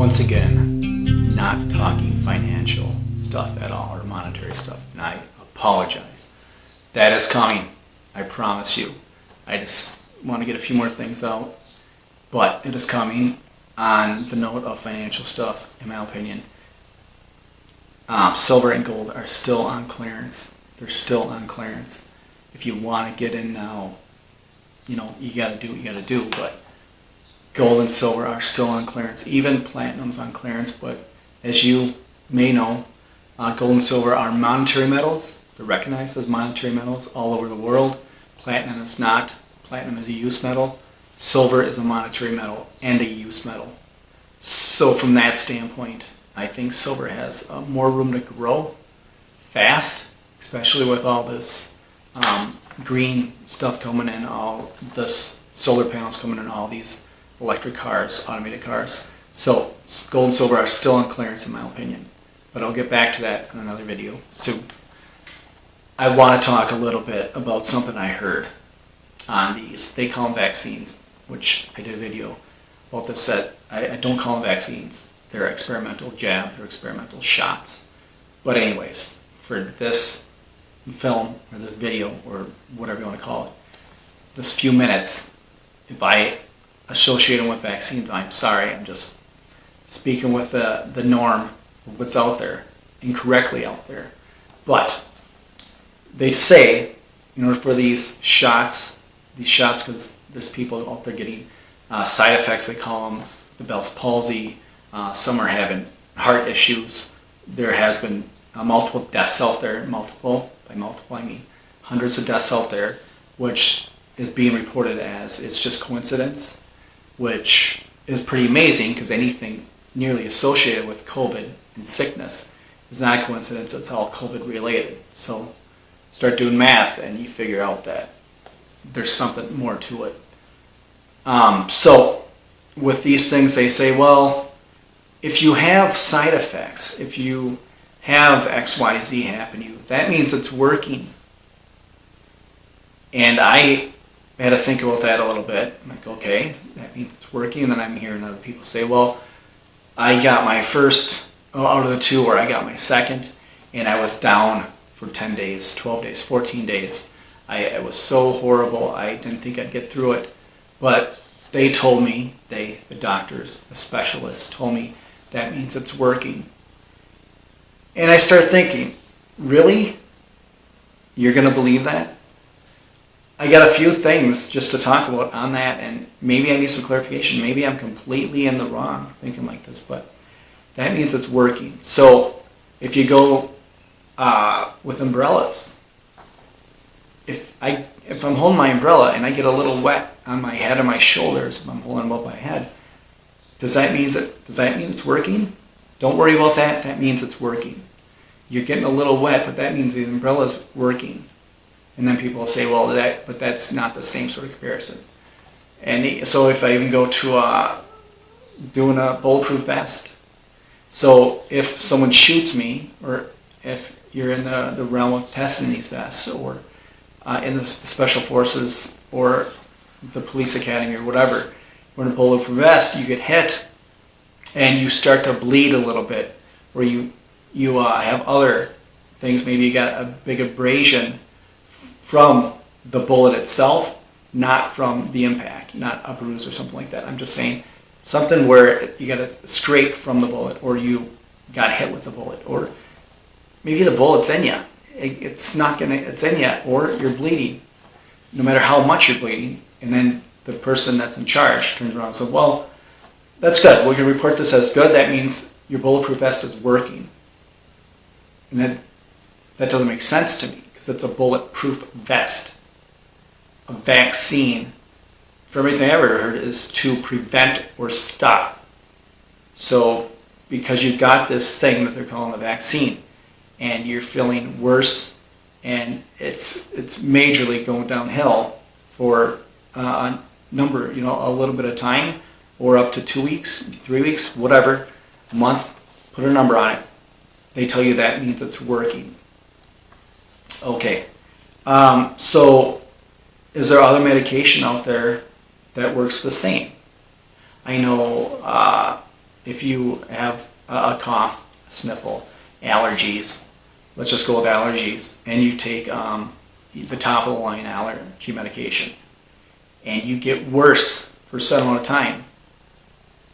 once again, not talking financial stuff at all or monetary stuff, and I apologize. That is coming, I promise you. I just want to get a few more things out, but it is coming on the note of financial stuff, in my opinion. Silver and gold are still on clearance. They're still on clearance. If you want to get in now, you got to do what you got to do, but gold and silver are still on clearance. Even platinum's on clearance, but as you may know, gold and silver are monetary metals. They're recognized as monetary metals all over the world. Platinum is not. Platinum is a use metal. Silver is a monetary metal and a use metal. So from that standpoint, I think silver has more room to grow fast, especially with all this green stuff coming in, all this solar panels coming in, all these electric cars, automated cars. So gold and silver are still on clearance in my opinion, but I'll get back to that in another video soon. I want to talk a little bit about something I heard on these. They call them vaccines, which I did a video about this set. I don't call them vaccines. They're experimental jabs, they're experimental shots. But anyways, for this film or this video or whatever you want to call it, this few minutes, if I associate them with vaccines, I'm sorry, I'm just speaking with the norm of what's out there, incorrectly out there. But they say, in order for these shots, because there's people out there getting side effects, they call them the Bell's palsy, some are having heart issues. There has been multiple deaths out there, by multiple I mean hundreds of deaths out there, which is being reported as it's just coincidence, which is pretty amazing because anything nearly associated with COVID and sickness is not a coincidence, it's all COVID related. So start doing math and you figure out that there's something more to it. So with these things they say, well, if you have side effects, if you have XYZ happen to you, that means it's working. And I had to think about that a little bit. I'm like, okay, that means it's working. And then I'm hearing other people say, well, I got my first out of the two, or I got my second, and I was down for 10 days, 12 days, 14 days. It was so horrible, I didn't think I'd get through it. But they told me, the doctors, the specialists told me, that means it's working. And I start thinking, really? You're going to believe that? I got a few things just to talk about on that, and maybe I need some clarification. Maybe I'm completely in the wrong thinking like this, but that means it's working. So if you go with umbrellas, if I'm holding my umbrella and I get a little wet on my head or my shoulders, if I'm holding them up my head, does that mean it's working? Don't worry about that. That means it's working. You're getting a little wet, but that means the umbrella's working. And then people will say, well, but that's not the same sort of comparison. And so if I even go to doing a bulletproof vest, so if someone shoots me, or if you're in the realm of testing these vests, or in the special forces, or the police academy, or whatever, or in a bulletproof vest, you get hit, and you start to bleed a little bit, or you have other things. Maybe you got a big abrasion from the bullet itself, not from the impact, not a bruise or something like that. I'm just saying something where you got a scrape from the bullet, or you got hit with the bullet, or maybe the bullet's in you. It's in you, or you're bleeding, no matter how much you're bleeding. And then the person that's in charge turns around and says, well, that's good. We're going to report this as good. That means your bulletproof vest is working. And that doesn't make sense to me, because it's a bulletproof vest. A vaccine, from everything I've ever heard, is to prevent or stop. So because you've got this thing that they're calling a vaccine, and you're feeling worse, and it's majorly going downhill for a number, a little bit of time, or up to 2 weeks, 3 weeks, whatever, a month, put a number on it. They tell you that means it's working. Okay, so is there other medication out there that works the same? I know if you have a cough, a sniffle, allergies, let's just go with allergies, and you take the top of the line allergy medication, and you get worse for a certain amount of time,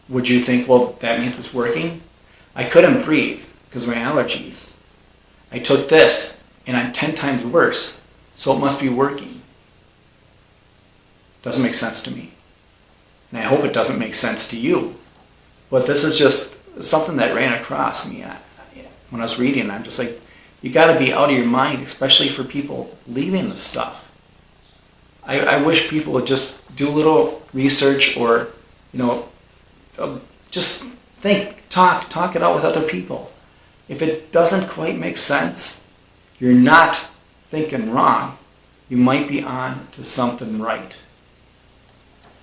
would you think, well, that means it's working? I couldn't breathe because of my allergies. I took this, and I'm 10 times worse, so it must be working. Doesn't make sense to me. And I hope it doesn't make sense to you. But this is just something that ran across me when I was reading. I'm just like, you got to be out of your mind, especially for people leaving this stuff. I wish people would just do a little research, or, just think, talk it out with other people. If it doesn't quite make sense, you're not thinking wrong. You might be on to something right.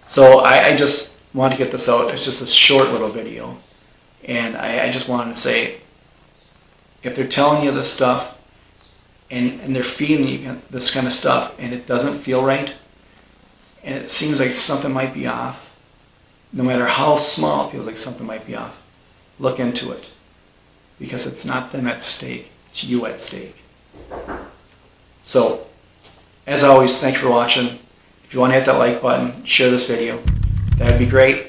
So I just want to get this out. It's just a short little video. And I just wanted to say, if they're telling you this stuff, and they're feeding you this kind of stuff, and it doesn't feel right, and it seems like something might be off, no matter how small it feels like something might be off, look into it. Because it's not them at stake, it's you at stake. So, as always, thanks for watching. If you want to hit that like button, share this video, that would be great.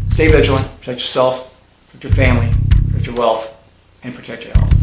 Stay vigilant, protect yourself, protect your family, protect your wealth, and protect your health.